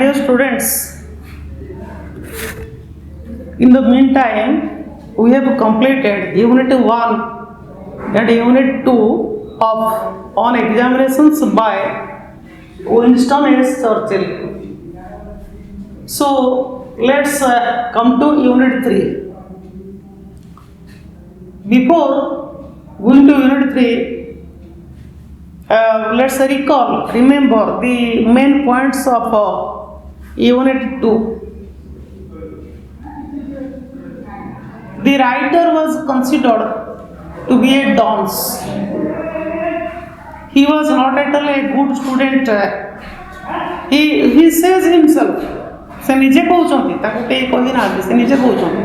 dear students, in the meantime, we have completed Unit 1 and Unit 2 of on examinations by Winston S. Churchill. So let's come to Unit 3. Before going to Unit 3, let's remember the main points of Unit 2. The writer was considered to be a dunce. He was not at all a good student. He says himself, se nije कहउछंती ताको केही कहि ना से nije कहउछंती.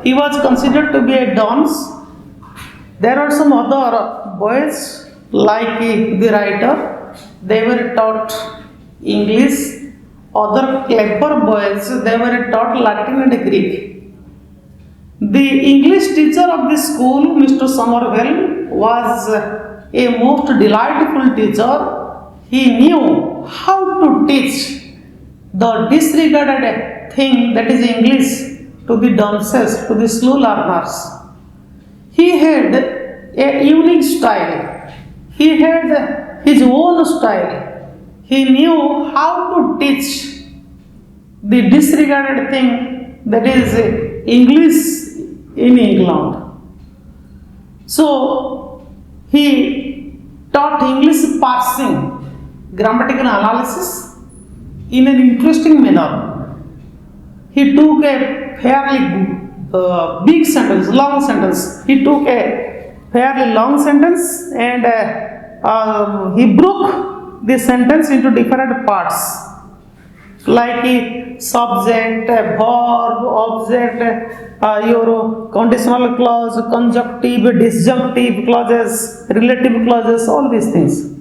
He was considered to be a dunce. There are some other boys like the writer. They were taught English. Other clever boys, they were taught Latin and Greek. The English teacher of the school, Mr. Somerville, was a most delightful teacher. He knew how to teach the disregarded thing, that is English, to the dunces, to the slow learners. He had a unique style. He had his own style. He knew how to teach the disregarded thing, that is English in England. So he taught English parsing, grammatical analysis in an interesting manner. He took a fairly big sentence, long sentence. He took a fairly long sentence and he broke the sentence into different parts, like subject, verb, object, your conditional clause, conjunctive, disjunctive clauses, relative clauses, all these things.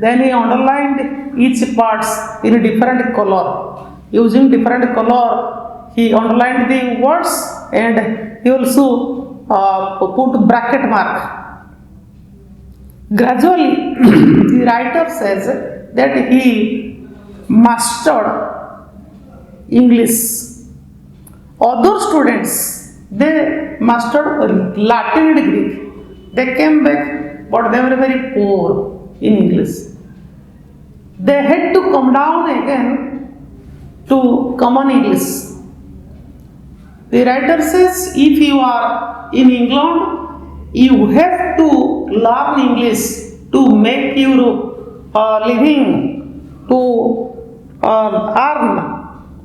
Then he underlined each parts in a different color. Using different color, he underlined the words and he also put bracket mark. Gradually, the writer says that he mastered English. Other students, they mastered Latin and Greek. They came back, but they were very poor in English. They had to come down again to common English. The writer says, if you are in England, you have to learn English to make your living, to earn.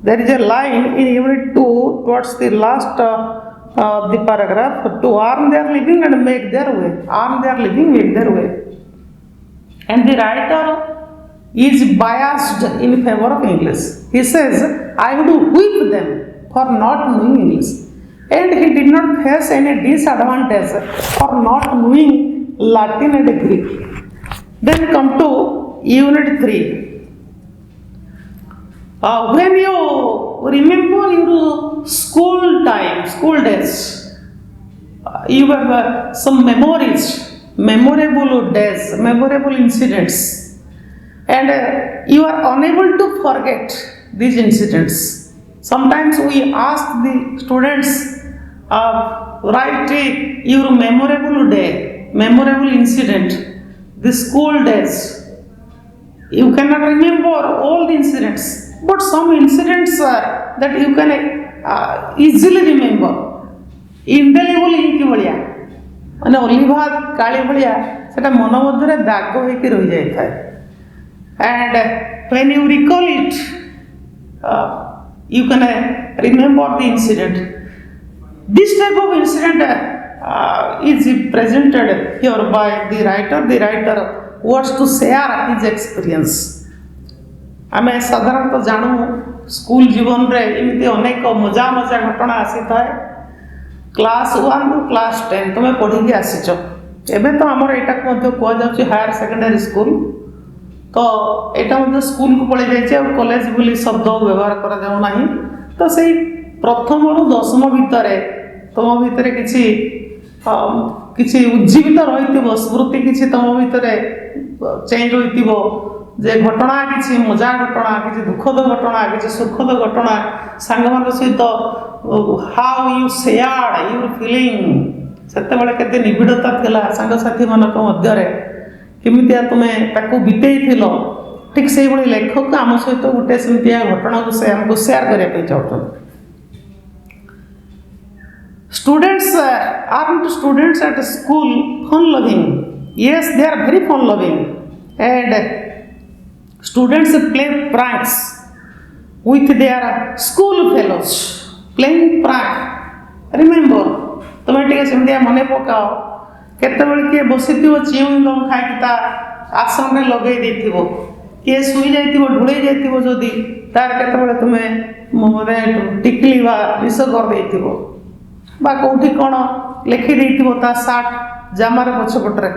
There is a line in Unit 2 towards the last of the paragraph, to earn their living and make their way. Earn their living, make their way. And the writer is biased in favor of English. He says, I would whip them for not knowing English. And he did not face any disadvantage for not knowing Latin and Greek. Then come to Unit 3. When you remember your school time, school days, you have some memories, memorable days, memorable incidents, and you are unable to forget these incidents. Sometimes we ask the students, write your memorable day, memorable incident, the school days. You cannot remember all the incidents. But some incidents that you can easily remember. Indelible inki bhaliya mane oliva kali bhaliya seta mano madhyare dago hoiki rahi jay thae. And when you recall it, you can remember the incident. This type of incident is presented here by the writer. The writer wants to share his experience. आमे साधारणतः जानू school जीवन रे एमती अनेक मजा मजा घटना आसी थाए. क्लास 1 टू क्लास 10 तुम पढ़ी के आसीच. एबे तो हमर एटा को मध्य को जाउची हायर सेकेंडरी स्कूल. तो एटा मध्य स्कूल को पढ़ी जाइछे और कॉलेज बोली शब्द व्यवहार करा जाउ नाही. तो सेही प्रथम रु 10म भितरे तुम भितरे किछि उज्जीवित रहिथिबो, स्मृति किछि तुम भितरे चेंज होइथिबो. जे घटना किसी मजा घटना किसी दुखद घटना किसी सुखद घटना सांग मान सहित how you shared your feeling सेतेबेले केते निबिड़ता थिला सांगसाथी मानक मध्यरे केमितिया तुमे ताकू बितेइथिलो ठीक से भली लेखक आम सहित गोटे सेमितिया घटना को से हमको शेयर करने पे चाहते students aren't students at school fun loving? Yes, they are very fun loving and students play pranks with their school fellows. Playing prank, remember तुम्हें टे सेमती मन पकाओ केतबेले किए बसी चिउंगम खाई ता आसन में लगे देथिबो किए सुई जाइथिबो ढुले जाइथिबो जदी तार केतबेले तुम्हें मोरे टिकली बा विष कर देथिबो बा कोठी कोन लिखि देथिबो ता शार्ट जामार पछपटरे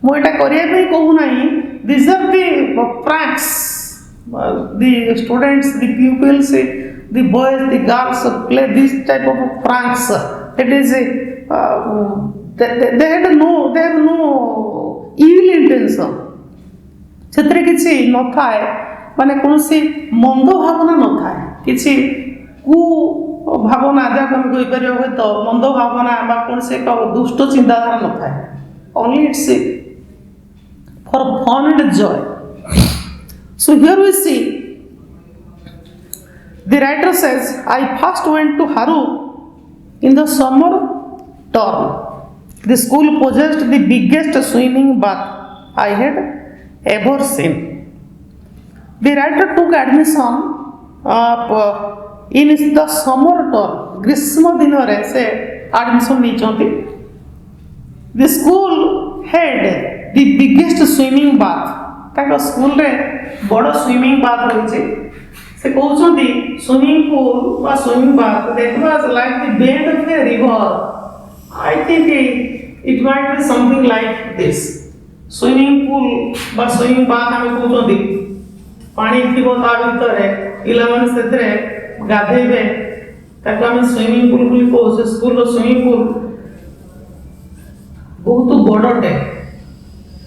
मु एटा करिया पे कहू नाही this are the pranks the students the pupils the boys the girls play this type of pranks it is they have no evil intention ସେଥିରେ କିଛି ନଥାଏ ମାନେ କୌଣସି ମନ୍ଦ ଭାବନା ନଥାଏ କିଛି କୁ ଭାବନା ଯାହାକୁ ଆମେ କହିପାରିବା ହୁଏତ ମନ୍ଦ ଭାବନା ବା କୌଣସି ଏକ ଦୁଷ୍ଟ ଚିନ୍ତାଧାରା ନଥାଏ only it's for fun and joy. So here we see the writer says I first went to Haru in the summer term. The school possessed the biggest swimming bath I had ever seen. The writer took admission in the summer term. ग्रीष्म दिन रे से admission नहीं The school had the biggest swimming bath. ताका school रे बड़ swimming bath रही से कहते स्विमिंग पूल व swimming bath that was like the bed of a river I think it might be something like this swimming pool व swimming bath हम कहते पानी थी ता भितर पिला माने सेतरे गाधेबे ताको हम स्विमिंग पूल बोली कहू से स्कूल स्विमिंग पूल बहुत बड़टे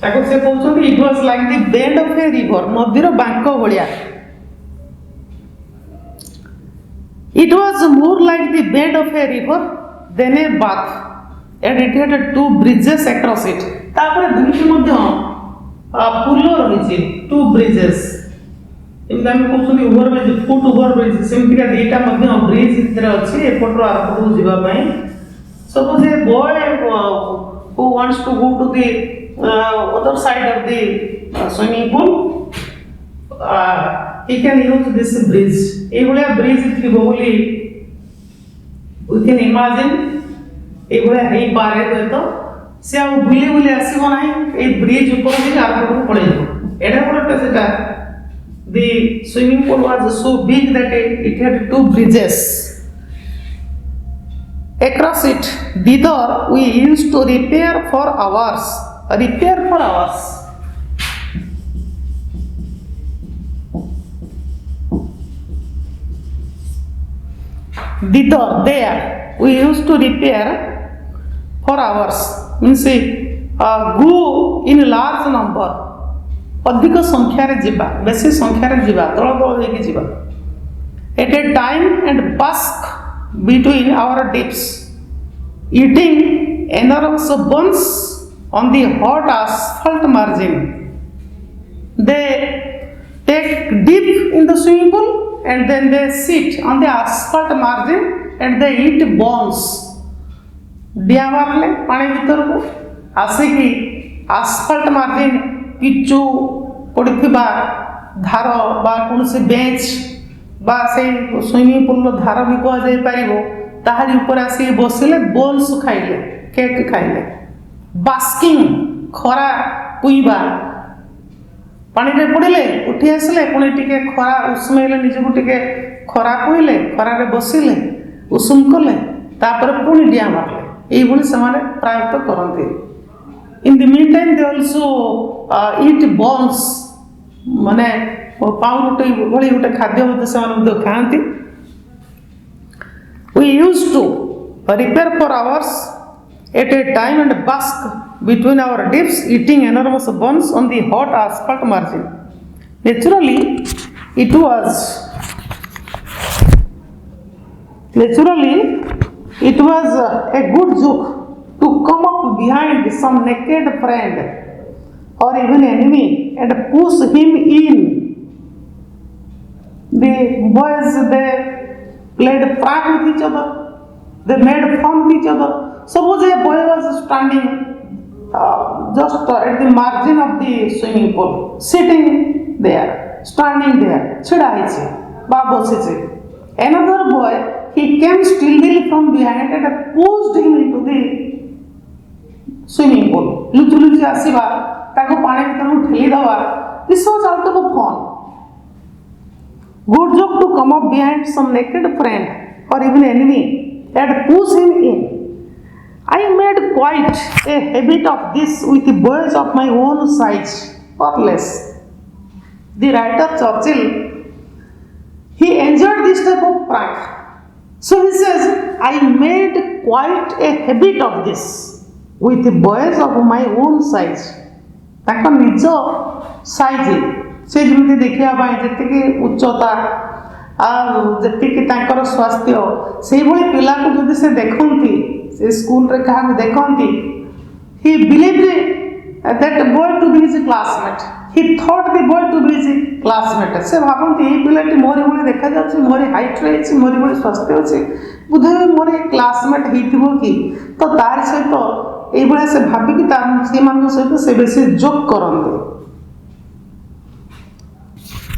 ताको से कहते it was like the bed of a river नदीर बांक भलिया It was more like the bed of a river than a bath, and it had two bridges across it. तापर दुईटी मध्य पुल रही two bridges. इनका हम कहते हैं over bridge foot over bridge सेमती का दीटा मध्य ब्रिज इधर अच्छी एपटर आरपटू जीवा पाई. Suppose a boy who wants to go to the other side of the swimming pool. He can use this bridge. A bridge is probably we can imagine. A hey pare to se au buli buli asibo nahi. A bridge upor di arpadu padebo. Eda kote seta. The swimming pool was so big that it had two bridges. Across it, thither we used to repair for hours. Repair for hours. Thither, there, we used to repair for hours. Means grew in large number. अधिक संख्यारे जीवा, बेसी संख्यारे जीवा, दल दल होइके जीवा. At a time and busk between our dips, eating enormous buns on the hot asphalt margin. They take dip in the swimming pool. And then they sit on the asphalt margin and they eat bones. Diya marle pani bhitor ko asiki asphalt margin pichu podithiba dharo ba konse bench ba sei swimming pool ro dharo bi ko jai paribo tahari upar asi bosile bones khaile cake khaile basking khora puiba पानी रे पड़े उठी आसले पुणी टिके खरा उष्मेले निजको टिके खरा पुईले खरारे बसिले उषुम कले तापर पुणी डिया मारले एई भली समाने प्रायत करंती in the mean time they also eat buns माने पाउरुटी भली गोटे खाद्य मते समाने खाती we used to repair for hours at a time and busk between our dips, eating enormous buns on the hot asphalt margin. Naturally, it was naturally it was a good joke to come up behind some naked friend or even enemy and push him in. The boys they played prank with each other. They made fun with each other. Suppose a boy was standing just at the margin of the swimming pool, sitting there, standing there, chida hoichi, ba bosichi. Another boy, he came stealthily from behind and pushed him into the swimming pool. Luchu luchu asiba, taku pani bhitaru theli daba. This was out of fun. Good joke to come up behind some naked friend or even enemy and push him in. I made quite a habit of this with the boys of my own size or less. The writer Churchill, he enjoyed this type of prank. So he says, I made quite a habit of this with the boys of my own size. ତାଙ୍କ ନିଜ size से जमी देखा जी उच्चता जी तांकर स्वास्थ्य से भाई पिला को जब से देखती से स्कूल रे क्या देखती ही believed that boy to be his classmate he thought the boy to be his classmate से भावती ये पिलाटी मोरी भाई देखा जाए मोरी हाइट रही मोरी भाई स्वास्थ्य अच्छे बोधे मोर क्लासमेट हो कि तो तार सहित ये से भाविकी सहित से बेसी जोक करते.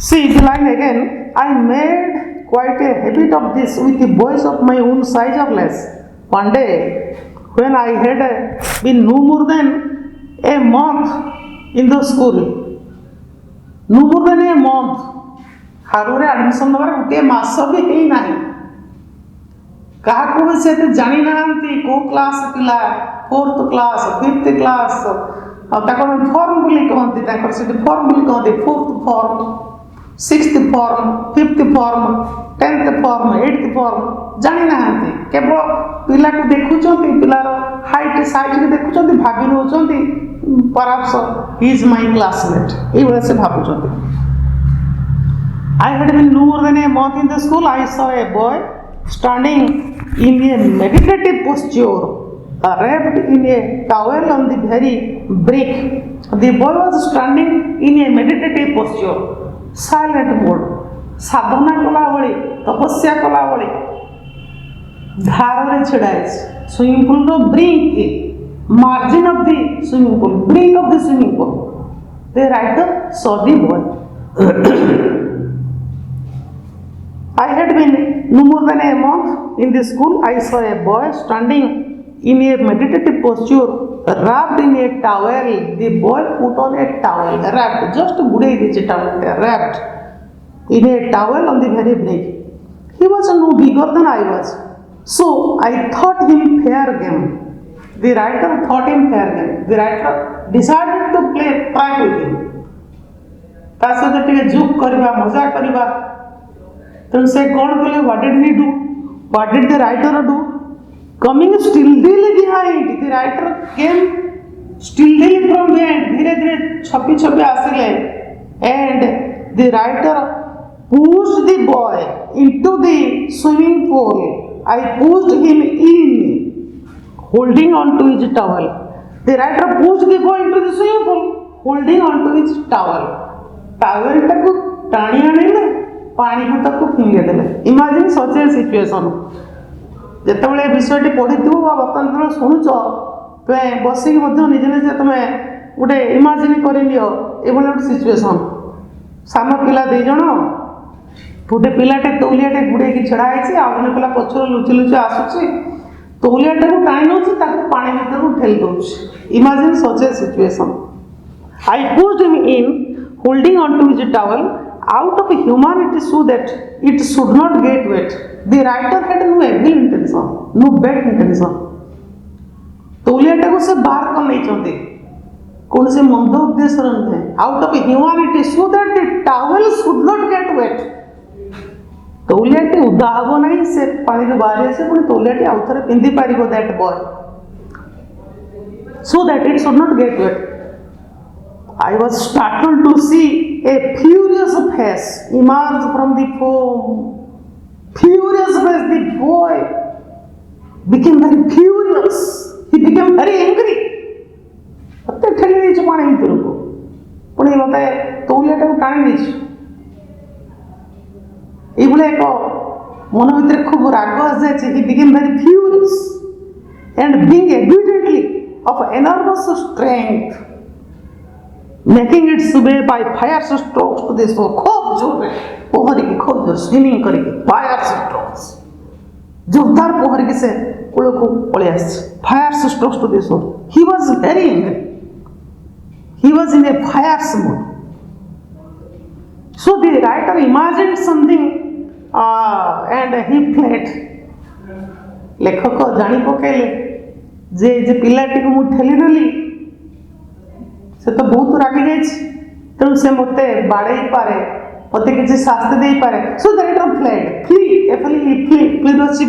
See the line again. I made quite a habit of this with the boys of my own size or less. One day, when I had been no more than a month in the school, no more than a month, हारूरे admission number उठे मासो भी ही नहीं. कहाँ को भी से जानी ना आंटी को क्लास पिला 4th class 5th class अब तक हम फॉर्म बोली कहते तक से फॉर्म बोली कहते 4th form 6th form 5th form 10th form 8th form जानी ना केवल पिला को देखुचंती पिलार हाइट साइज को देखुचंती भाभी नउचंती perhaps he is my classmate ए वजह से भाबुचंती. I had been no more than a month in the school. I saw a boy standing in a meditative posture, wrapped in a towel on the very brink. The boy was standing in a meditative posture, silent mode, साधना कला भली तपस्या कला भली धार रे छिड़ा swimming pool रो brink margin of the swimming pool brink of the swimming pool. The writer saw the boy. I had been no more than a month in the school. I saw a boy standing in a meditative posture, wrapped in a towel. The boy put on a towel, wrapped, just gudei the towel, wrapped in a towel on the very brink. He was no bigger than I was, so I thought him fair game. The writer thought him fair game. The writer decided to play prank with him. ता सहित टिके joke करबा मजा करबा. तो से कौन कले what did he do what did the writer do coming stilly behind the writer came stilly from behind धीरे धीरे छपी छपी आसिले and the writer pushed the boy into the swimming pool. I pushed him in holding on to his towel. The writer pushed the boy into the swimming pool holding on to his towel. Towel टाको टाणी आनिले पानी को तक फिंगे देले. Imagine such a situation जेतेबेले विषयटी पढ़िथिबो बा वर्तमान शुणुच तो बसिक निजे निजे तुम गोटे इमेजिन कर लियो एभली गोटे सिचुएशन. सान पिला दी जण गोटे पिलाटे तौलियाटे गुड़े छड़ा है आउ जन पिला पछर लुचि लुचि आसुची तौलियाटे को टाणी नउची ताको पानी भीतर ठेली दउची. Imagine such a situation. I pushed him in holding on to his towel out of humanity so that it should not get wet. The writer had no evil intention, no bad intention. तौलियाटे को से बाहर कर नहीं चाहते कौन से मंद उद्देश्य नुहे. Out of humanity so that the towel should not get wet. तौलियाटी उदा हम ना से पानी बाहर आसे पुणी तौलियाटी आउ थे पिंधि पार that boy so that it should not get wet. I was startled to see a furious face emerge from the foam. Furious face, the boy became very furious. He became very angry. मत ठेली नहीं पानी भीतर को पुणी मत तौलिया टाणी नहीं ये एक मन भर खूब राग आसी. He became very furious and being evidently of enormous strength, making its way by fire strokes to the shore. खूब जोर पोहरी की खूब जोर स्विमिंग करी फायर स्ट्रोक्स जोरदार पोहरी की से कूल को पड़े fire strokes to the shore. He was very angry. He was in a fierce mood. So the writer imagined something and he fled. लेखक जानी पकेले जे पिलाटी को मु ठेली देली से तो बहुत रागी जाइछ तेणु से मते बाड़े पारे मते किसी शास्ति दे पारे. So the writer fled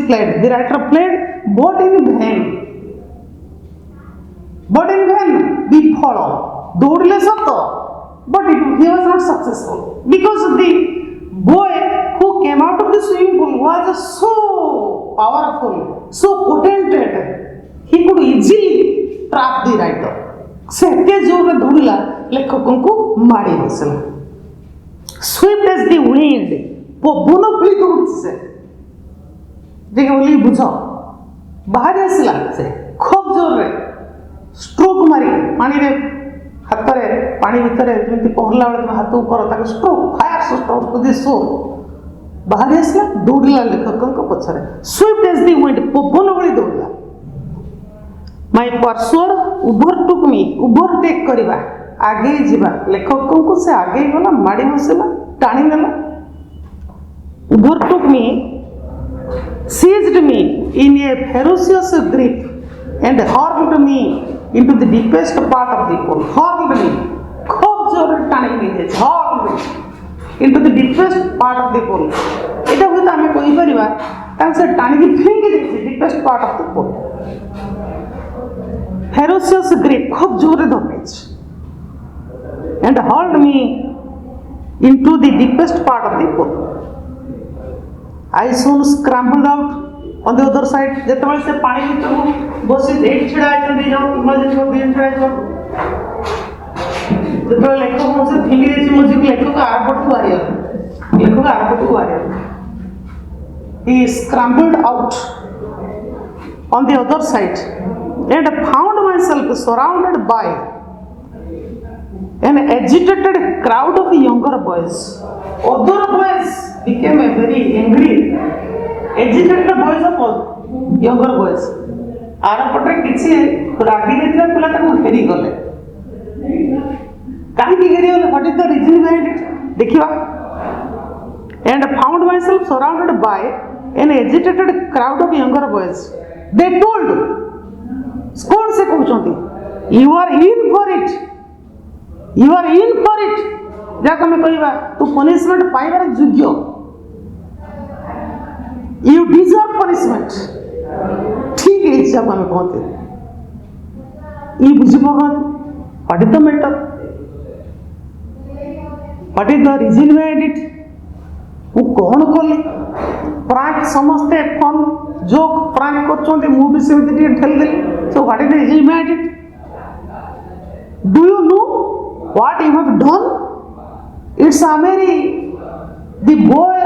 fled the writer fled but in vain विफल दौड़ले सत but he was not successful because the boy who came out of the swimming pool was so powerful, so potent, he could easily trap the writer. से एते जोर दौड़ला लेखकों को मारी बसला. Swift as the wind, पवन पीली दौड़ से जे बोली बुझो बाहर आसला से खूब जोर रे स्ट्रोक मारी पानी रे हाथ में पानी भितर जमी पहरला बेले हाथ ऊपर stroke fire stroke to the शोर बाहर आसला दौड़ला लेखकों पछरे. स्विफ्ट एज द विंड पवन भली दौड़ला. माय परसुअर ओवरटुक मी ओवरटेक करवा आगे जीवा लेखकों को से आगे गला माड़ी बसला टाणी नेला. Overtook me seized me in a ferocious grip and hurled me into the deepest part of the pool. Hurled me खूब जोर टाणी नहीं जाए hurled me into the deepest part of the pool. इटा हुई तो हमें कोई परिवार तंग से टाणी की फेंक देती deepest part of the pool. Ferocious grip खूब जोर धोनेच and hurled me into the deepest part of the pool. I soon scrambled out on the other side. जेतबेले से पानी भीतर बसी एक छिड़ा आइछन दे जाओ इमेजिन को दिन छिड़ा आइछन जेतबेले लेखक से फिंगी देछि मुझे लेखक आरपट को आरिया लेखक आरपट को आरिया. He scrambled out on the other side and found myself surrounded by an agitated crowd of younger boys. Other boys became a very angry, agitated boys of younger boys. आरपटे किसी रागी देथिबा पिला ताको घेरी गले. काहे की घेरी गले? What is the reason behind it? देखिबा. And found myself surrounded by an agitated crowd of younger boys. They told, कौन से कहउछंती? You are in for it. You are in for it. जा कमे कहबा तू पनिशमेंट पाइबार योग्य. You deserve punishment. ठीक है सब हमें कहते. ये बुझी पड़ना. What is the matter? What is the reason behind it? वो कौन कले? प्रांक समझते फन जोक प्रांक करछोंते मु भी सेमति टिके ठेल देली. So what is the reason behind it? Do you know what you have done? It's Ameri, the boy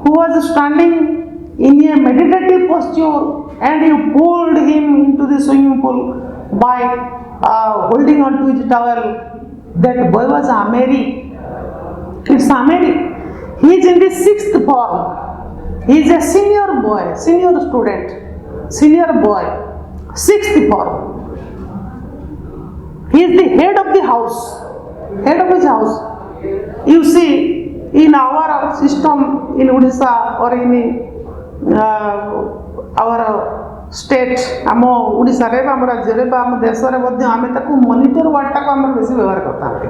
who was standing in a meditative posture and you pulled him into the swimming pool by holding on to his towel. That boy was Ameri. It's Ameri. He is in the 6th form. He is a senior boy, senior student, senior boy, 6th form. He is the head of the house, head of his house. You see, in our system in Odisha or in our state, आम ओडिशा रे आम राज्य रे आम देश रे मध्ये आमे ताकू मॉनिटर वर्ड टाको आम बेसी व्यवहार करता हैं.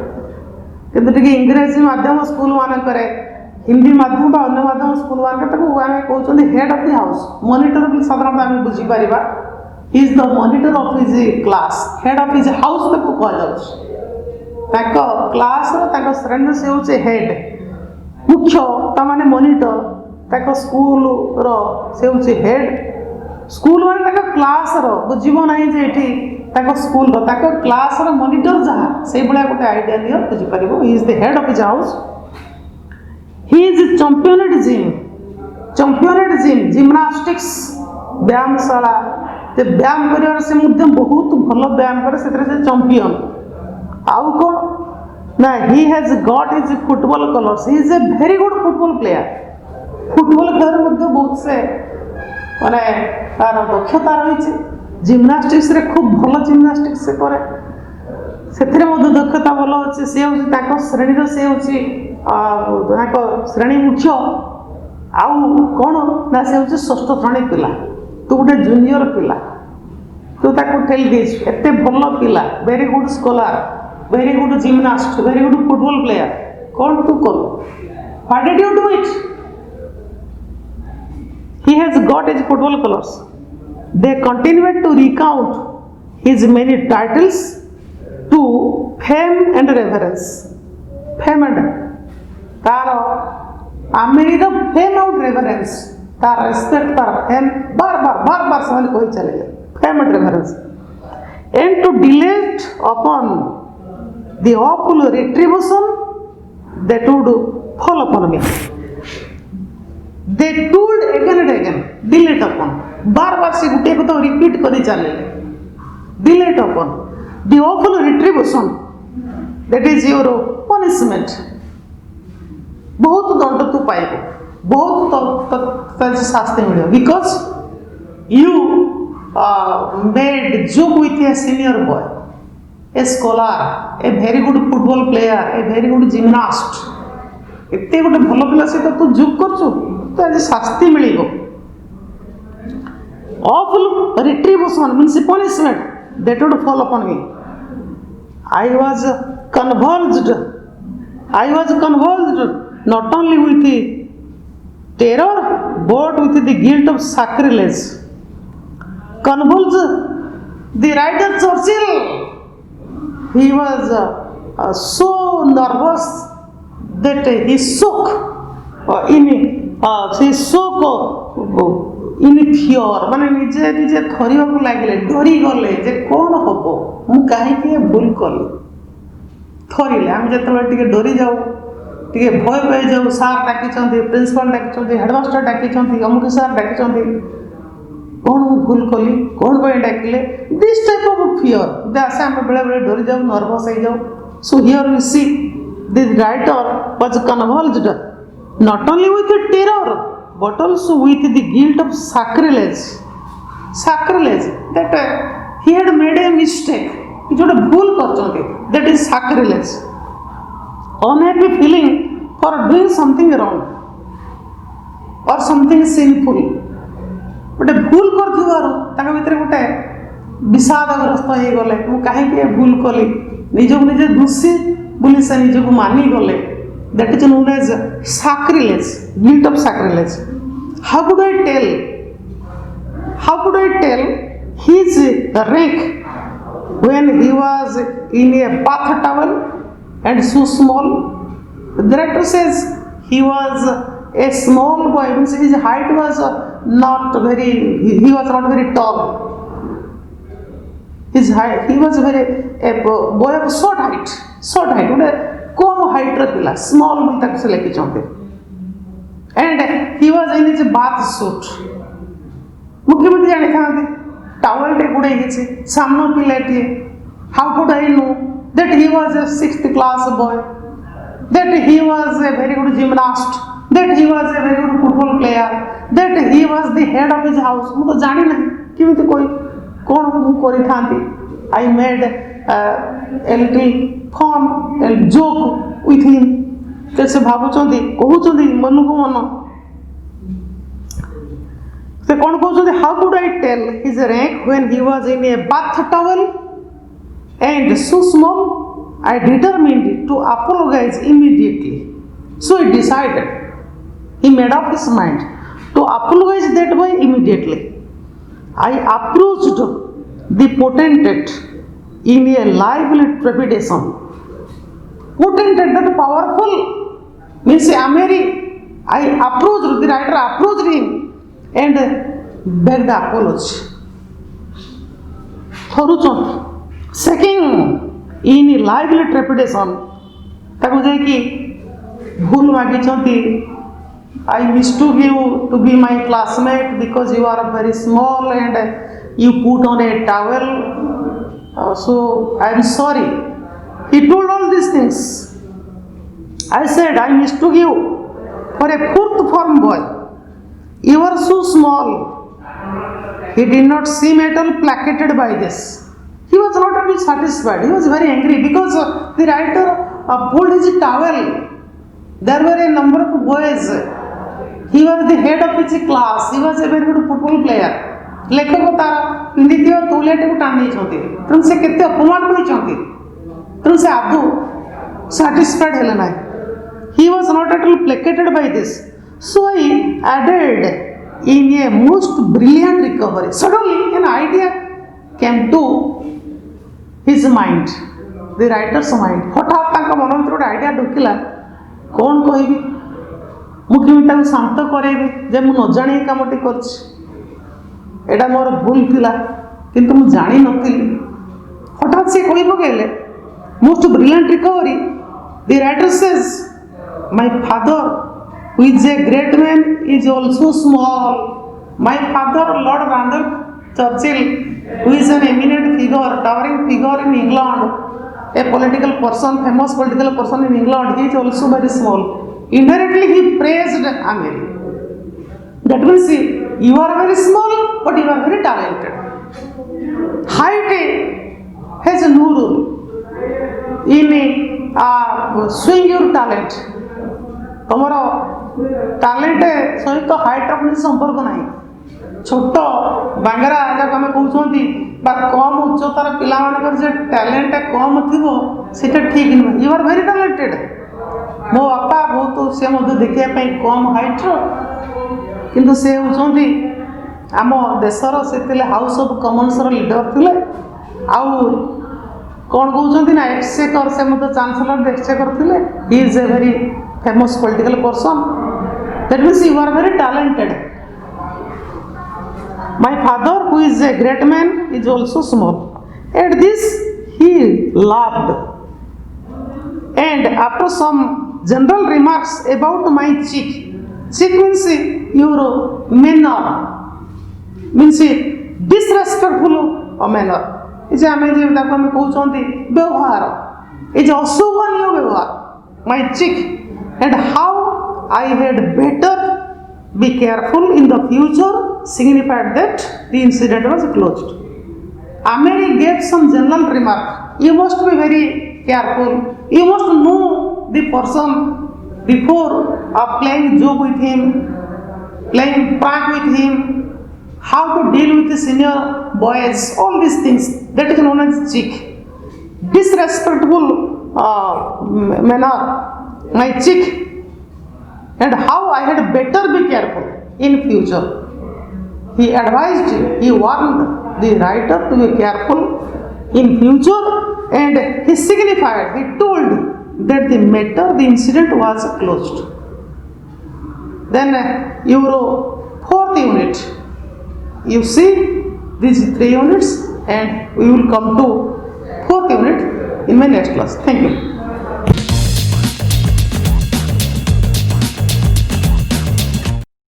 किंतु टिके इंग्रजी माध्यम स्कूल मान करे हिंदी माध्यम बा अन्य माध्यम स्कूल मान करे ताकू आमे कहउछन head of the house. Monitor भी साधारणतः आमे बुझी परिबा. He is the monitor of his class, head of his house ताकू कहल जाउछ. क्लास श्रेणी से हूँ हेड मुख्य ताने मॉनिटर स्कूल से हूँ हेड स्कूल माने क्लास बुझब ना जे ये स्कूल क्लास मॉनिटर जहाँ से भाया गोटे आइडिया नियो बुझीपर he is the head of his house he is champion gymnastics व्यायामशाला व्यायाम कर से बहुत भल व्यायाम करे से चैंपियन आउ कौन ना he has got his football colours he is a very good football player बहुत से माने तार दक्षता रही जिम्नास्टिक्स रे खूब भल जिम्नास्टिक्स से करे से दक्षता भल अच्छे सी हूँ श्रेणी से हूँ श्रेणी मुख्य आउ कौन ना से हूँ षष्ठ श्रेणी पिला तू गोटे जूनियर पिला तू ठेली देस एत भल पिला very good scholar very good gymnast very good football player कौन तू करू what did you do it he has got his football colors they continued to recount his many titles to fame and reverence fame and तार आमेरी fame out reference तार respect तार fame बार बार से कही चले fame and reference and to dilate upon the awful retribution that would fall upon me they told again and again delete upon बार से गुटे को तो रिपीट करी चले delete upon the awful retribution that is your punishment बहुत दंड तू पाइब बहुत शास्ति मिल because you made joke with a senior boy a scholar a very good football player a very good gymnast एत गोटे भल पिला सहित तू जोक करचु तो आज शास्ति मिल awful retribution means punishment that would fall upon me I was convulsed not only with the terror but with the guilt of sacrilege convulsed the writer Churchill he was so nervous that he shook he shook in fear माने निजे निजे थरिया को लागिले डरी गले जे कोन हबो मु काहे के भूल कली थरिले हम जतले टिके डरी जाऊ टिके भय पे जाऊ सार डाकी चंदी प्रिंसिपल डाकी चंदी हेडमास्टर डाकी चंदी अमुक सार डाकी चंदी कोन मु भूल कली कोन पे डाकिले दिस टाइप ऑफ फियर दासे हम बेले बेले डरी जाऊ नर्वस हो जाऊ so here we see the writer was convulsed not only with the terror but also with the guilt of sacrilege that he had made a mistake he Jote भूल करचंती that is sacrilege unhappy feeling for doing something wrong or something sinful गोटे भूल करथिवारो ताका भितर गोटे विषादग्रस्त हो गले मु काहे के भूल कली निजो निजे दोषी बोली से निजो को मानी गले that is known as sacrilege guilt of sacrilege how could I tell his rank when he was in a bath towel and so small the director says he was a small boy means his height was not very he was not very tall his height he was very a boy of short height कम height पिला small बोल तक से लेके चंते and he was in his bath suit मुख्यमंत्री जानि थांते टावल टे गुडे हिचे सामनो पिलाटी how could I know that he was a 6th class boy that he was a very good gymnast that he was a very good football player that he was the head of his house मु तो जानि नहीं किमिति कोई कोन मु करि थांती I made a little fun a joke with him जैसे भावुचंदी कहउचंदी मन को मन से कौन कहउचंदी how could I tell his rank when he was in a bath towel and so small I determined to apologize immediately so he decided he made up his mind to apologize that way immediately I approached the potentate in a lively trepidation potentate, that powerful. Means I approached, the writer approached him and begged apology. Second, in lively trepidation, ତାକୁ ଯାଇକି ଭୁଲ ମାଗିଛନ୍ତି. I mistook you to be my classmate because you are very small and you put on a towel. So I am sorry. He told all these things. I said, I mistook you for a fourth form boy. You are so small. He did not seem at all placated by this. He was not at all satisfied. He was very angry because the writer pulled his towel. There were a number of boys. He was the head of his class. He was a very good football player. ଲେଖକ ତାର ପିନ୍ଧିଥିବା ତଉଲିଆଟିକୁ ଟାଣି ନେଇଛନ୍ତି। ତେଣୁ ସେ କେତେ ଅପମାନ ହୋଇଛନ୍ତି। ତେଣୁ ସେ ଆଦୌ ସାଟିସ୍ଫାଏଡ୍ ହେଲେ ନାହିଁ। He was not at all placated by this. So I added in a most brilliant recovery. Suddenly an idea came to his mind, the writer's mind. ହଠାତ୍ ତାଙ୍କ ମନ ଭିତରେ ଗୋଟେ ଆଇଡ଼ିଆ ଢୁକିଲା। କ'ଣ କହିବି? ମୁଁ କେମିତି ତାକୁ ଶାନ୍ତ କରେଇବି ଯେ ମୁଁ ନ ଜାଣି ଏ କାମଟି କରିଛି। ଏଇଟା ମୋର ଭୁଲ ଥିଲା କିନ୍ତୁ ମୁଁ ଜାଣିନଥିଲି। ହଠାତ୍ ସେ କହି ପକାଇଲେ, most brilliant recovery. The writer says, my father, who is a great man, is also small. My father, Lord Randolph Churchill, who is an eminent figure, towering figure in England, a political person, famous political person in England, he is also very small. Indirectly, he praised Ameri. That means you are very small, but you are very talented. Height has no rule in swing your talent. ତମର talent ସହିତ ହାଇଟ୍ର କୌଣସି ସମ୍ପର୍କ ନାହିଁ। ଛୋଟ ବାଙ୍ଗରା ଯାହାକୁ ଆମେ କହୁଛନ୍ତି ବା କମ୍ ଉଚ୍ଚତାର ପିଲାମାନଙ୍କର ଯେ ଟ୍ୟାଲେଣ୍ଟଟା କମ୍ ଥିବ ସେଇଟା ଠିକ୍ ନୁହେଁ। You are very talented. ମୋ ବାପା ବହୁତ ସେ ମଧ୍ୟ ଦେଖିବା ପାଇଁ କମ୍ ହାଇଟ୍ର, କିନ୍ତୁ ସେ ହେଉଛନ୍ତି ଆମ ଦେଶର, ସେ ଥିଲେ ହାଉସ୍ ଅଫ୍ କମନ୍ସର ଲିଡର ଥିଲେ। ଆଉ କ'ଣ କହୁଛନ୍ତି ନା ଏକ୍ସଚେକର, ସେ ମଧ୍ୟ ଚାନ୍ସେଲର ଏକ୍ସଚେକର ଥିଲେ। He is a very famous political person. That means you are very talented. My father, who is a great man, is also small. At this he laughed, and after some general remarks about my cheek means your manner, means disrespectful manner, is ଆମେ ତାକୁ ଆମେ କହୁଛନ୍ତି ବ୍ୟବହାର, ଏ ଯେ ଅଶୋଭନୀୟ ବ୍ୟବହାର, my cheek, and how I had better be careful in the future signified that the incident was closed. Ameri gave some general remark. You must be very careful. You must know the person before playing joke with him, playing prank with him, how to deal with the senior boys, all these things. That is known as cheek. Disrespectful manner, my cheek, and how I had better be careful in future. He advised, he warned the writer to be careful in future, and he signified, he told that the matter, the incident was closed. Then your fourth unit, you see these 3 units, and we will come to fourth unit in my next class. Thank you.